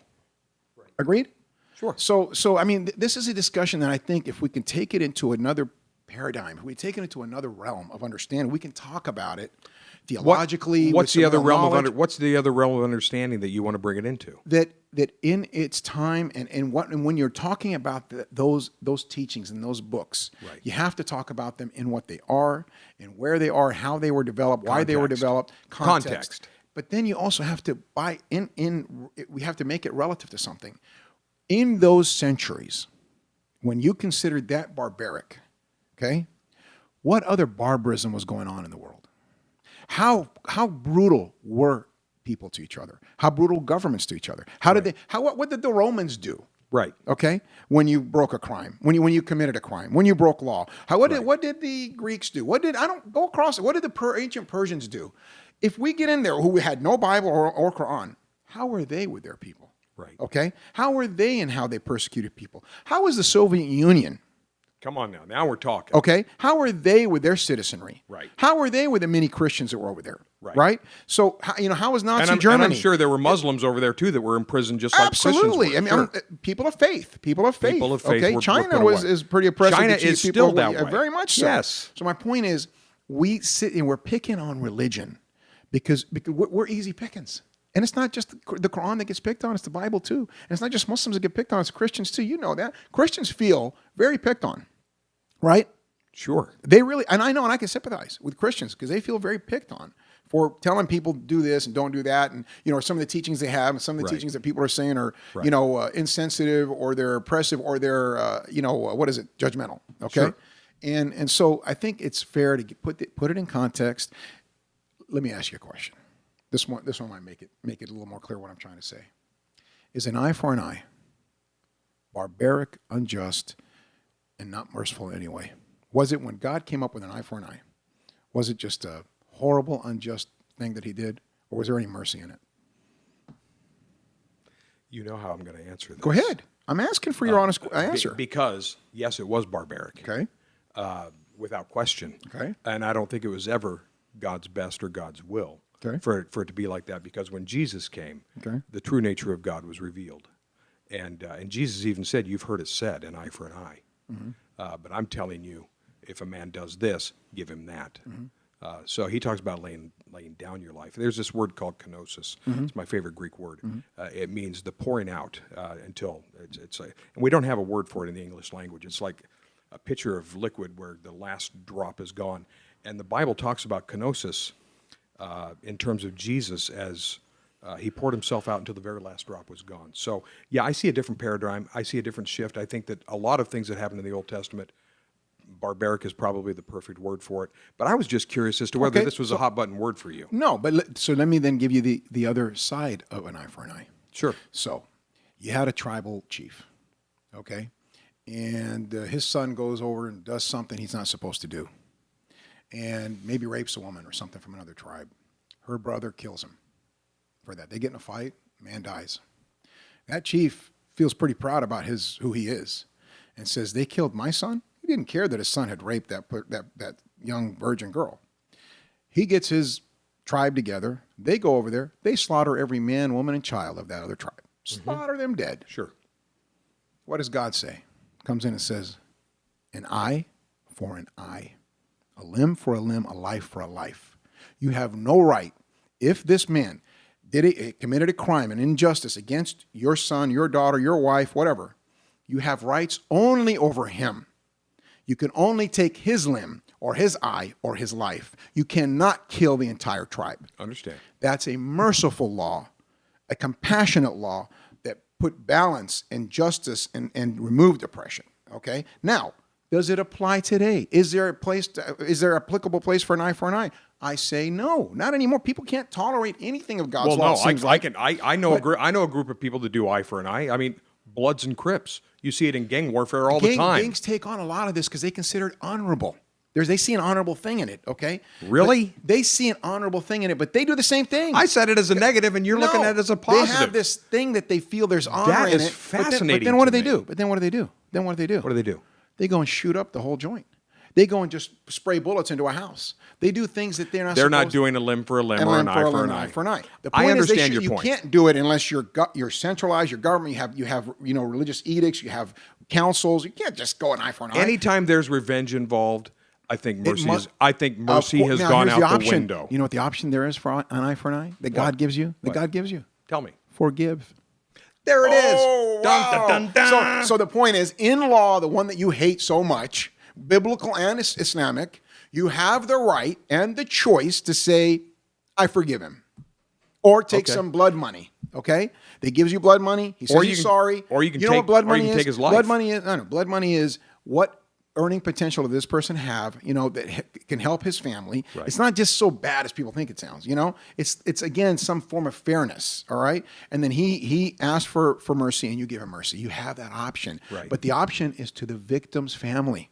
Right. Agreed? Sure. So I mean, this is a discussion that I think if we can take it into another paradigm, if we take it into another realm of understanding, we can talk about it theologically. What's the other realm of understanding that you want to bring it into? That in its time and when you're talking about those teachings and those books, right, you have to talk about them in what they are and where they are, how they were developed, why they were developed, context. But then you also have to we have to make it relative to something. In those centuries, when you considered that barbaric, okay, what other barbarism was going on in the world? How brutal were people to each other? How brutal governments to each other? What did the Romans do? Right. Okay. When you broke a crime, when you committed a crime, when you broke law, what did the Greeks do? What did the ancient Persians do? If we get in there, who had no Bible or Quran, how were they with their people? Right. Okay. How were they in how they persecuted people? How was the Soviet Union? Come on now. Now we're talking. Okay. How are they with their citizenry? Right. How are they with the many Christians that were over there? Right. So, how was Nazi Germany? And I'm sure there were Muslims over there too that were imprisoned just like absolutely. Christians were. I mean, people of faith. Okay. China were is pretty oppressive. China is still that way. Very much so. Yes. So my point is, we sit and we're picking on religion because we're easy pickings. And it's not just the Quran that gets picked on, it's the Bible too. And it's not just Muslims that get picked on, it's Christians too. You know that. Christians feel very picked on. Right? Sure. They really, and I know, and I can sympathize with Christians because they feel very picked on for telling people do this and don't do that. And, some of the teachings they have and some of the teachings that people are saying are, insensitive or they're oppressive or they're, judgmental. Okay. Sure. And so I think it's fair to put it in context. Let me ask you a question. This one might make it a little more clear what I'm trying to say. Is an eye for an eye barbaric, unjust, and not merciful in any way? Was it when God came up with an eye for an eye? Was it just a horrible, unjust thing that he did? Or was there any mercy in it? You know how I'm going to answer this. Go ahead. I'm asking for your honest answer. Because, yes, it was barbaric. Okay. Without question. Okay. And I don't think it was ever God's best or God's will for it to be like that. Because when Jesus came, the true nature of God was revealed. And Jesus even said, you've heard it said, an eye for an eye. Mm-hmm. But I'm telling you, if a man does this, give him that. Mm-hmm. So he talks about laying down your life. There's this word called kenosis. Mm-hmm. It's my favorite Greek word. Mm-hmm. It means the pouring out until it's and we don't have a word for it in the English language. It's like a pitcher of liquid where the last drop is gone. And the Bible talks about kenosis in terms of Jesus as he poured himself out until the very last drop was gone. So, yeah, I see a different paradigm. I see a different shift. I think that a lot of things that happened in the Old Testament, barbaric is probably the perfect word for it. But I was just curious as to whether this was a hot-button word for you. No, but so let me then give you the other side of an eye for an eye. Sure. So you had a tribal chief, okay? And his son goes over and does something he's not supposed to do. And maybe rapes a woman or something from another tribe. Her brother kills him for that. They get in a fight, man dies. That chief feels pretty proud about who he is and says, they killed my son? He didn't care that his son had raped that young virgin girl. He gets his tribe together. They go over there. They slaughter every man, woman, and child of that other tribe. Slaughter them dead. Sure. What does God say? Comes in and says, an eye for an eye, a limb for a limb, a life for a life. You have no right, if this man committed a crime, an injustice against your son, your daughter, your wife, whatever, you have rights only over him. You can only take his limb or his eye or his life. You cannot kill the entire tribe. Understand. That's a merciful law, a compassionate law that put balance and justice and removed oppression. Okay. Now, does it apply today? Is there applicable place for an eye for an eye? I say no, not anymore. People can't tolerate anything of God's law. I know a group of people that do eye for an eye. I mean, Bloods and Crips. You see it in gang warfare all the time. Gangs take on a lot of this because they consider it honorable. They see an honorable thing in it, okay? Really? But they see an honorable thing in it, but they do the same thing. I said it as a negative, and you're looking at it as a positive. They have this thing that they feel there's honor in it. That is fascinating. But then what do they do? What do they do? They go and shoot up the whole joint. They go and just spray bullets into a house. They do things that they're not doing a limb for a limb or an eye for an eye. The point I understand is your point. You can't do it unless you're centralized, your government, you have religious edicts, you have councils. You can't just go an eye for an eye. Anytime there's revenge involved, I think mercy has gone out the window. You know what the option there is for an eye for an eye that God gives you? God gives you? Tell me. Forgive. There it is. Wow. Dun, dun, dun. So the point is, in law, the one that you hate so much, biblical and Islamic, you have the right and the choice to say, I forgive him. Or take some blood money, okay? They gives you blood money. He says he's sorry. Or you can know what blood money is? Take his life. Blood money is what earning potential does this person have, that can help his family. Right. It's not just so bad as people think it sounds, It's again, some form of fairness, all right? And then he asked for mercy and you give him mercy. You have that option. Right. But the option is to the victim's family,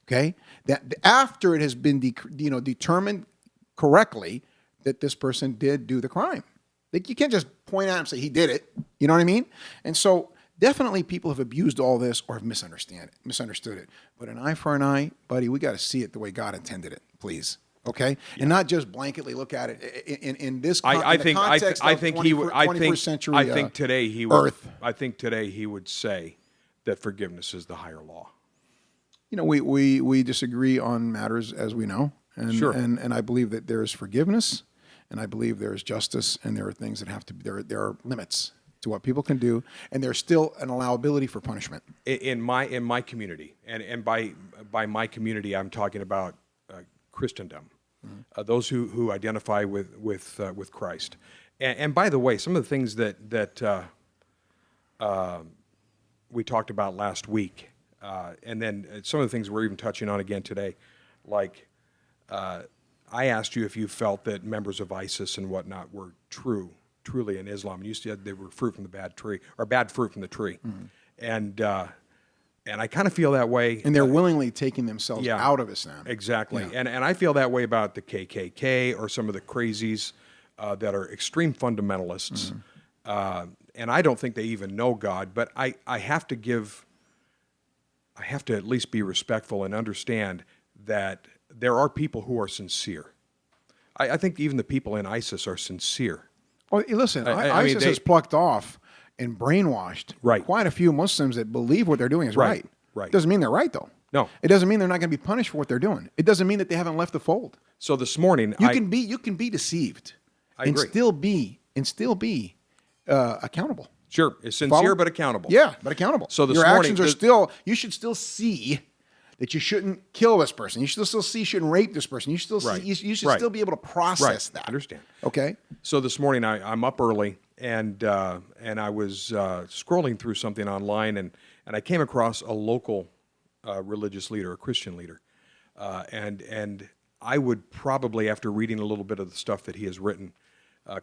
okay? That after it has been determined correctly that this person did do the crime. Like, you can't just point out and say he did it. You know what I mean? And so definitely people have abused all this or have misunderstood it. But an eye for an eye, buddy, we got to see it the way God intended it, please. Okay? Yeah. And not just blanketly look at it in this context of 21st century I think today he would, Earth. I think today he would say that forgiveness is the higher law. We disagree on matters, as we know. And, sure. And I believe that there is forgiveness, and I believe there is justice, and there are things that have to be, there are limits to what people can do, and there's still an allowability for punishment. In my community, and by my community, I'm talking about Christendom, those who identify with Christ. And by the way, some of the things that we talked about last week, and then some of the things we're even touching on again today, like I asked you if you felt that members of ISIS and whatnot were truly in Islam. And you said they were fruit from the bad tree, or bad fruit from the tree. And I kind of feel that way. And they're willingly taking themselves out of Islam. Exactly. Yeah. And I feel that way about the KKK or some of the crazies that are extreme fundamentalists. And I don't think they even know God, but I have to at least be respectful and understand that there are people who are sincere. I think even the people in ISIS are sincere. Well, listen, ISIS has plucked off and brainwashed quite a few Muslims that believe what they're doing is right. Right. Doesn't mean they're right, though. No. It doesn't mean they're not going to be punished for what they're doing. It doesn't mean that they haven't left the fold. So this morning, you can be deceived and still be accountable. Sure, it's sincere but accountable. Yeah, but accountable. So your actions are still. You should still see that you shouldn't kill this person. You should still see you shouldn't rape this person. You should still see. You should still be able to process that. I understand. Okay. So this morning I'm up early and I was scrolling through something online and I came across a local religious leader, a Christian leader, and I would probably, after reading a little bit of the stuff that he has written,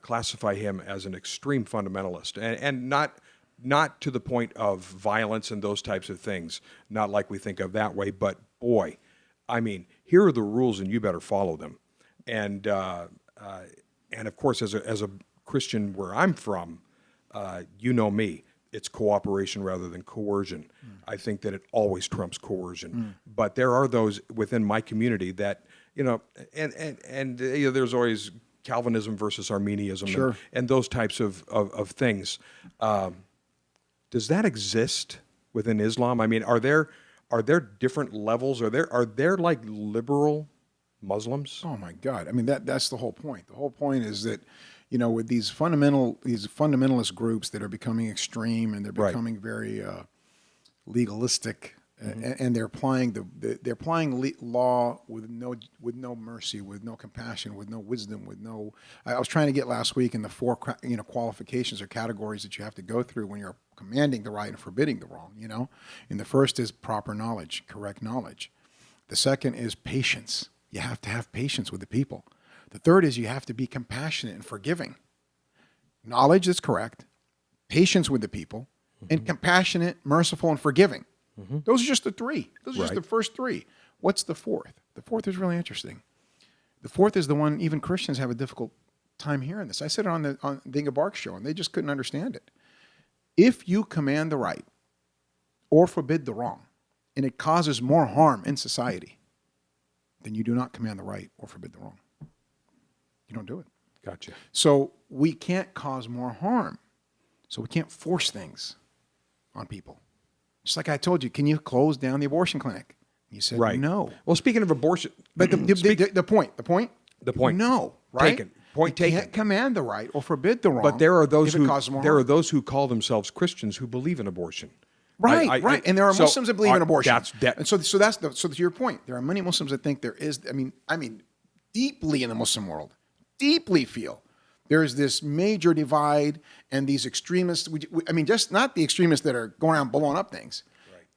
classify him as an extreme fundamentalist, and not to the point of violence and those types of things, not like we think of that way, but boy, I mean, here are the rules and you better follow them. And of course, as a Christian where I'm from, you know me, it's cooperation rather than coercion. I think that it always trumps coercion. But there are those within my community that, and there's always Calvinism versus Arminianism and those types of things. Does that exist within Islam? I mean, are there different levels? Are there like liberal Muslims? Oh my God! I mean, that's the whole point. The whole point is that, with these fundamentalist groups that are becoming extreme and they're becoming very legalistic, and they're applying law with no mercy, with no compassion, with no wisdom, with no. I was trying to get last week in the four qualifications or categories that you have to go through when you're commanding the right and forbidding the wrong, you know. And the first is proper knowledge, correct knowledge. The second is patience. You have to have patience with the people. The third is you have to be compassionate and forgiving. Knowledge is correct, patience with the people, and compassionate, merciful, and forgiving. Those are just the three. Those are just the first three. What's the fourth? The fourth is really interesting. The fourth is the one even Christians have a difficult time hearing this. I said it on the Inga Bark show, and they just couldn't understand it. If you command the right or forbid the wrong, and it causes more harm in society, then you do not command the right or forbid the wrong. You don't do it. Gotcha. So we can't cause more harm. So we can't force things on people. Just like I told you, can you close down the abortion clinic? You said no. Well, speaking of abortion, But the point, no, right? Taken. Point you taken. can't command the right or forbid the wrong. But there are those if it causes more there are harm. those who call themselves Christians who believe in abortion. Right. And there are so Muslims that believe in abortion. And so to your point, there are many Muslims that think there is. I mean, deeply in the Muslim world, deeply feel there is this major divide and these extremists. Just not the extremists that are going around blowing up things,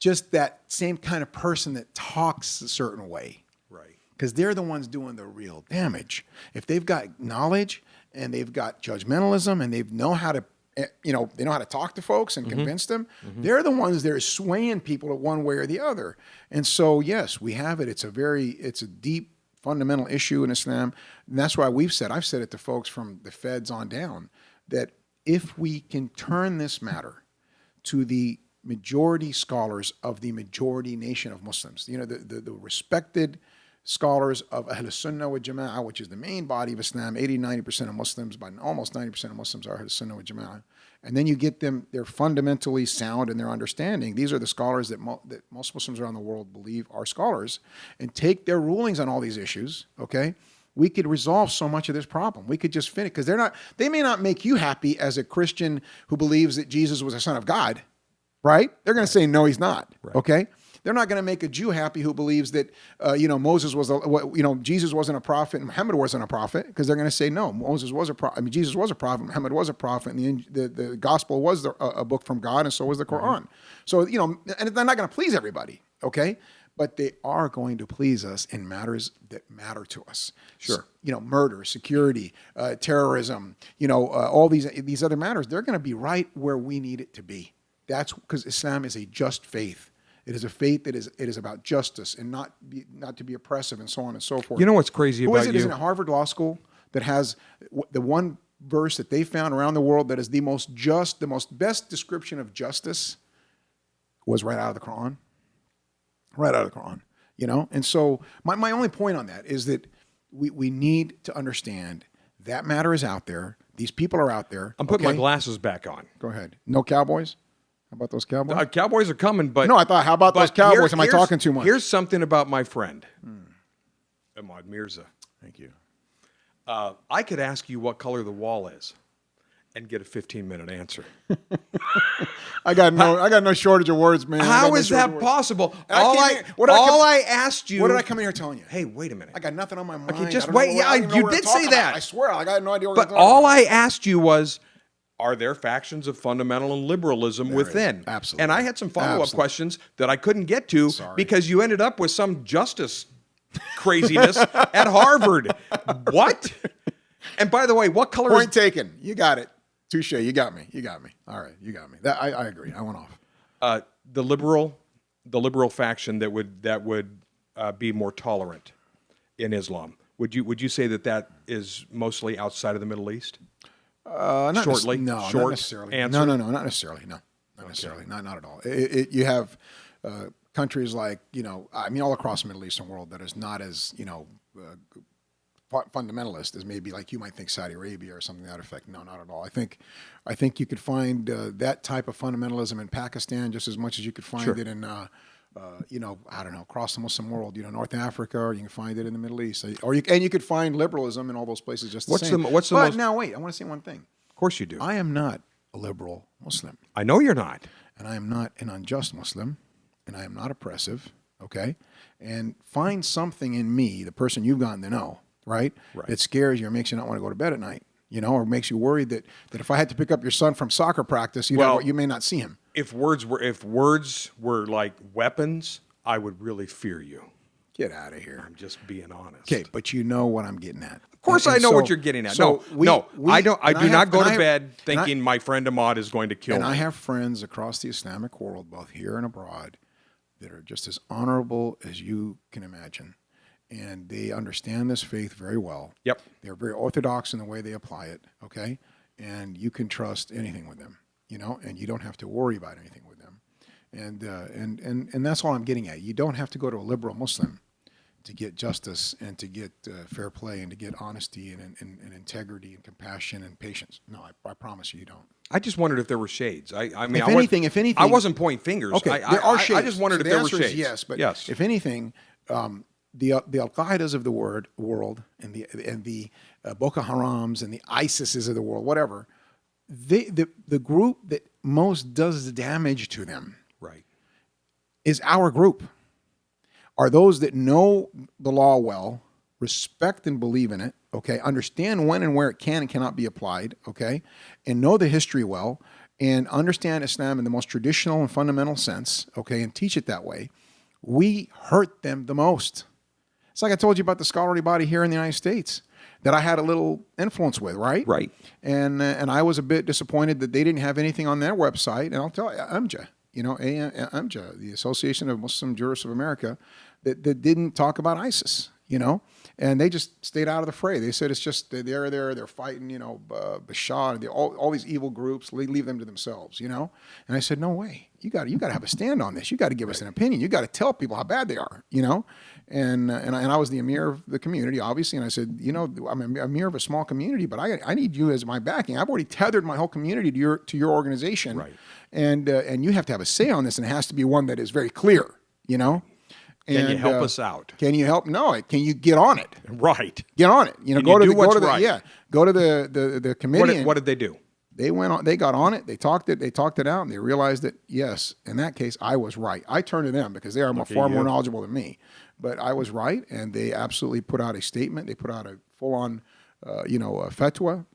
just that same kind of person that talks a certain way. Right. Because they're the ones doing the real damage. If they've got knowledge and they've got judgmentalism and they know how to, they know how to talk to folks and convince them, they're the ones that are swaying people to one way or the other. And so, yes, we have it. It's a deep fundamental issue in Islam. And that's why I've said it to folks from the feds on down, that if we can turn this matter to the majority scholars of the majority nation of Muslims, the respected scholars of Ahl Sunnah wa Jama'ah, which is the main body of Islam, 80-90% of Muslims, by almost 90% of Muslims are Ahl Sunnah wa Jama'ah. And then you get them, they're fundamentally sound in their understanding. These are the scholars that most Muslims around the world believe are scholars, and take their rulings on all these issues, okay? We could resolve so much of this problem. We could just finish, because they may not make you happy as a Christian who believes that Jesus was a son of God, right? They're going to say, no, he's not, okay? They're not going to make a Jew happy who believes that, Moses was, Jesus wasn't a prophet and Muhammad wasn't a prophet, because they're going to say, no, Moses was a prophet. Jesus was a prophet, Muhammad was a prophet, and the gospel was a book from God, and so was the Quran. So, and they're not going to please everybody, okay? But they are going to please us in matters that matter to us. Sure. Murder, security, terrorism, all these other matters, they're going to be right where we need it to be. That's because Islam is a just faith. It is a faith that is about justice and not to be oppressive and so on and so forth. You know what's crazy about Isn't it Harvard Law School that has the one verse that they found around the world that is the most just, the most best description of justice was right out of the Quran? Right out of the Quran, And so my only point on that is that we need to understand that matter is out there. These people are out there. I'm putting my glasses back on. Go ahead. No cowboys? How about those cowboys? Cowboys are coming, but... No, I thought, how about those cowboys? Am I talking too much? Here's something about my friend, Emad Mirza. Thank you. I could ask you what color the wall is and get a 15-minute answer. I got no shortage of words, man. How is that possible? All I asked you... What did I come in here telling you? Hey, wait a minute. I got nothing on my mind. Okay, just wait. Yeah, you did say that. I swear, I got no idea what But all I asked you was... Are there factions of fundamental and liberalism within? Absolutely. And I had some follow-up questions that I couldn't get to because you ended up with some justice craziness at Harvard. What? And by the way, what color Point taken. You got it. Touche. You got me. All right. You got me. I agree. I went off. The liberal faction that would be more tolerant in Islam. Would you say that is mostly outside of the Middle East? Shortly? Not necessarily. Answer? No, not necessarily. No, not necessarily. Not at all. You have countries like, all across the Middle Eastern world that is not as, fundamentalist as maybe like you might think Saudi Arabia or something to that effect. No, not at all. I think you could find that type of fundamentalism in Pakistan just as much as you could find it in, across the Muslim world, North Africa, or you can find it in the Middle East, and you could find liberalism in all those places just the same. Now wait, I want to say one thing. Of course you do. I am not a liberal Muslim. I know you're not. And I am not an unjust Muslim, and I am not oppressive, okay? And find something in me, the person you've gotten to know, right? That scares you or makes you not want to go to bed at night, or makes you worried that if I had to pick up your son from soccer practice, you may not see him. If words were like weapons, I would really fear you. Get out of here. I'm just being honest. Okay, but you know what I'm getting at. Of course, I know what you're getting at. I don't. I do not go to bed thinking my friend Emad is going to kill me. And I have friends across the Islamic world, both here and abroad, that are just as honorable as you can imagine. And they understand this faith very well. Yep. They're very orthodox in the way they apply it, okay? And you can trust anything with them, and you don't have to worry about anything with them. And that's all I'm getting at. You don't have to go to a liberal Muslim to get justice and to get fair play and to get honesty and integrity and compassion and patience. No, I promise you don't. I just wondered if there were shades. I mean, if anything, I wasn't pointing fingers. Okay, there are shades. I just wondered if there were shades. Yes, but if anything, the Al Qaeda's of the world and the Boko Harams and the ISIS's of the world, whatever, the group that most does the damage to them, right, is our group. Are those that know the law well, respect and believe in it, okay, understand when and where it can and cannot be applied, okay, and know the history well, and understand Islam in the most traditional and fundamental sense, okay, and teach it that way. We hurt them the most. It's like I told you about the scholarly body here in the United States that I had a little influence with, right? Right. And I was a bit disappointed that they didn't have anything on their website, and I'll tell you, AMJA, AMJA, the Association of Muslim Jurists of America, that didn't talk about ISIS, and they just stayed out of the fray. They said it's just they're fighting, Bashar, and all these evil groups. Leave them to themselves, And I said, no way. You got to have a stand on this. You got to give us an opinion. You got to tell people how bad they are, And I was the emir of the community, obviously, and I said, I'm an emir of a small community, but I need you as my backing. I've already tethered my whole community to your organization, right? And you have to have a say on this, and it has to be one that is very clear, Can you help us out? Can you help? No. Can you get on it? Right. Get on it. Go to the committee. What did they do? They went on. They got on it. They talked it out, and they realized that yes, in that case, I was right. I turned to them because they are far more knowledgeable than me, but I was right, and they absolutely put out a statement. They put out a full-on, a fatwa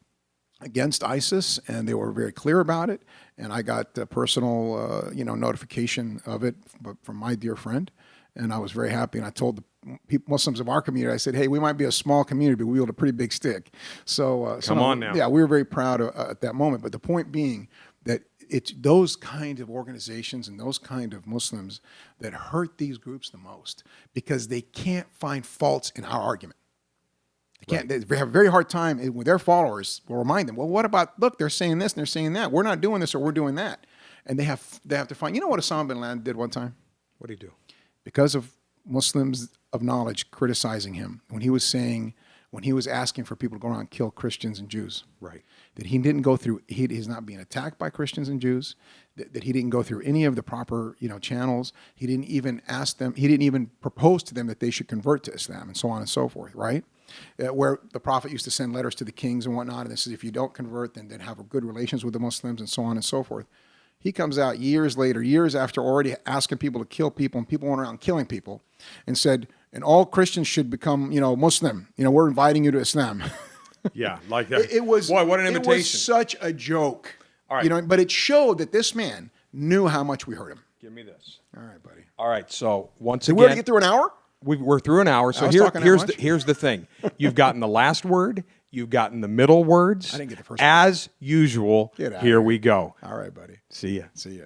against ISIS, and they were very clear about it. And I got personal, notification of it from my dear friend. And I was very happy, and I told the Muslims of our community, I said, hey, we might be a small community, but we wield a pretty big stick. So Come on now. Yeah, we were very proud at that moment. But the point being that it's those kind of organizations and those kind of Muslims that hurt these groups the most because they can't find faults in our argument. They can't. They have a very hard time with their followers. We'll remind them, well, what about, look, they're saying this and they're saying that. We're not doing this or we're doing that. And they have to find, what Osama bin Laden did one time? What did he do? Because of Muslims of knowledge criticizing him when he was asking for people to go around and kill Christians and Jews. Right. That he didn't go through, he's not being attacked by Christians and Jews, that he didn't go through any of the proper, channels. He didn't even ask them, he didn't even propose to them that they should convert to Islam and so on and so forth, right? Where the Prophet used to send letters to the kings and whatnot, and this is if you don't convert, then have good relations with the Muslims and so on and so forth. He comes out years later, years after already asking people to kill people, and people went around killing people, and said, and all Christians should become, Muslim. We're inviting you to Islam. Yeah, like that. It was, boy, what an invitation. It was such a joke. All right. But it showed that this man knew how much we hurt him. Give me this. All right, buddy. All right, so once Did again. we already get through an hour? We're through an hour, so here's the thing. You've gotten the last word. You've gotten the middle words. I didn't get the first As usual, Get out here of we go. All right, buddy. See ya. See ya.